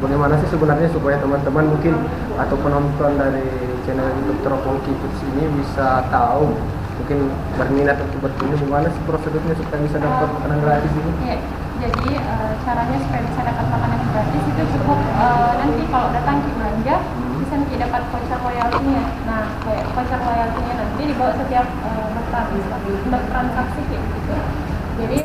Bagaimana sih sebenarnya supaya teman-teman mungkin atau penonton dari channel YouTube Teropong Kiputs ini bisa tahu, mungkin berminat untuk berkunjung, gimana sih prosedurnya supaya bisa dapat makanan gratis ini? Ya, jadi caranya supaya bisa dapat makanan gratis itu cukup nanti kalau datang ke belanja bisa nanti dapat voucher royaltinya. Nah, voucher royaltinya nanti dibawa setiap bertransaksi kayak gitu. Jadi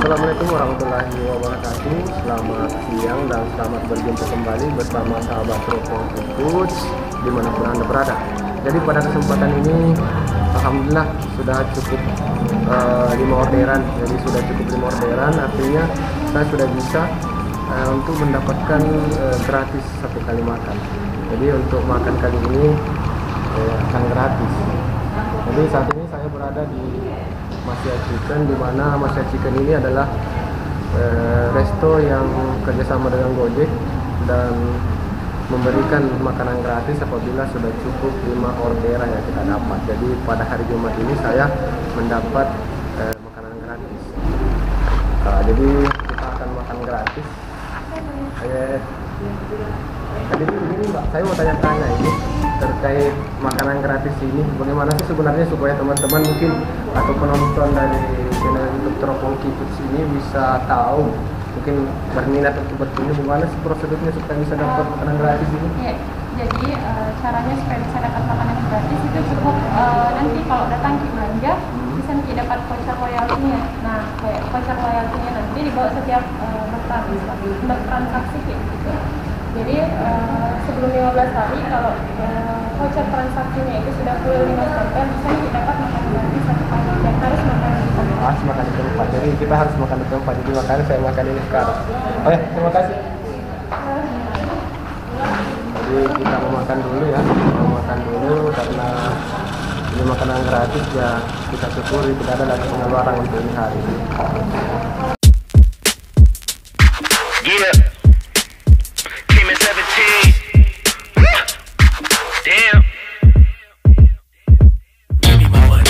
Assalamualaikum warahmatullahi wabarakatuh. Selamat siang dan selamat berjumpa kembali bersama sahabat Teropong Kiputs dimanapun Anda berada. Jadi pada kesempatan ini alhamdulillah sudah cukup 5 orderan. Jadi sudah cukup 5 orderan, artinya saya sudah bisa untuk mendapatkan gratis 1 kali makan. Jadi untuk makan kali ini akan gratis. Jadi saat ini saya berada di Masya Chicken, di mana Masya Chicken ini adalah resto yang kerjasama dengan Gojek dan memberikan makanan gratis apabila sudah cukup 5 orderan yang kita dapat. Jadi pada hari Jumat ini saya mendapat makanan gratis. Jadi kita akan makan gratis. Jadi begini Mbak, saya mau tanya-tanya ini terkait makanan gratis ini, bagaimana sih sebenarnya supaya teman-teman mungkin atau penonton dari channel YouTube Teropong Kiputs ini bisa tahu, mungkin berminat untuk berkunjung, gimana sih prosedurnya supaya bisa dapat makanan gratis ini? ya, jadi caranya supaya bisa dapat makanan gratis itu cukup nanti kalau datang ke belanja bisa nanti dapat voucher royaltinya. Nah, voucher royaltinya nanti dibawa setiap bertransaksi kayak gitu. Jadi sebelum 15 hari kalau voucher transaksinya itu sudah full 5 sampai bisa dapat makan gratis 1 kali dan harus makan di tempat. Harus makan di tempat. Jadi kita harus makan di tempat. Jadi makanya saya makan ini sekarang. Oh ya, terima kasih. Jadi kita mau makan dulu ya. Kita mau makan dulu karena ini makanan gratis ya, kita syukuri tidak ada lagi pengeluaran untuk ini hari ini. Yeah. Came in 17. Damn. Give me my money.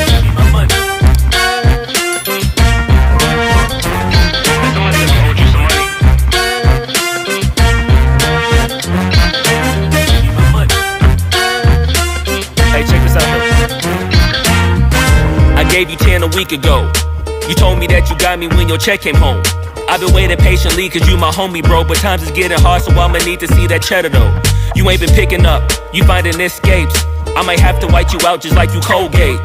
Give me my money. I know I never owed you some money. Give me my money. Hey, check this out though. I gave you 10 a week ago. You told me that you got me when your check came home. I've been waiting patiently cause you my homie, bro. But times is getting hard, so I'ma need to see that cheddar though. You ain't been picking up, you finding escapes. I might have to white you out just like you Colgate.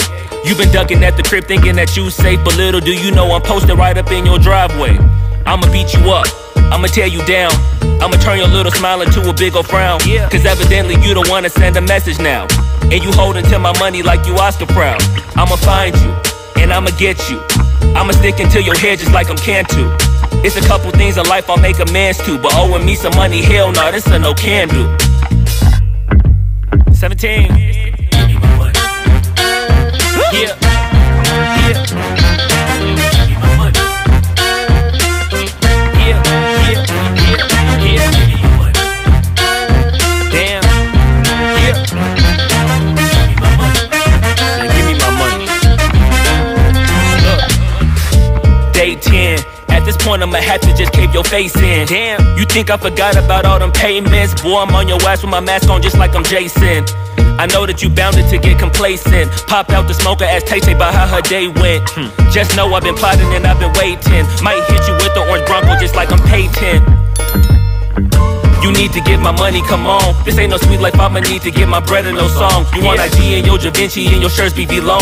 You been ducking at the crib thinking that you safe, but little do you know I'm posted right up in your driveway. I'ma beat you up, I'ma tear you down. I'ma turn your little smile into a big ol' frown. Cause evidently you don't wanna send a message now. And you holding to my money like you Oscar proud. I'ma find you, and I'ma get you. I'ma stick into your head just like I'm Cantu. It's a couple things in life I'll make amends to, but owing me some money, hell no, this a no can do. 17. Give me my money. Yeah. Yeah. Give me my money. Yeah. Yeah. Yeah. Yeah. Give me my money. Damn. Yeah. Give me my money. Now give me my money. Look. Day 10. At this point I'ma have to just cave your face in. Damn, you think I forgot about all them payments? Boy, I'm on your ass with my mask on just like I'm Jason. I know that you bounded to get complacent. Pop out the smoker, ask Tay-Tay about how her day went. Just know I've been plotting and I've been waiting. Might hit you with the orange Bronco just like I'm Peyton. You need to get my money, come on. This ain't no sweet life, I'ma need to get my bread and no song. You want IG and your Da Vinci and your shirts be long.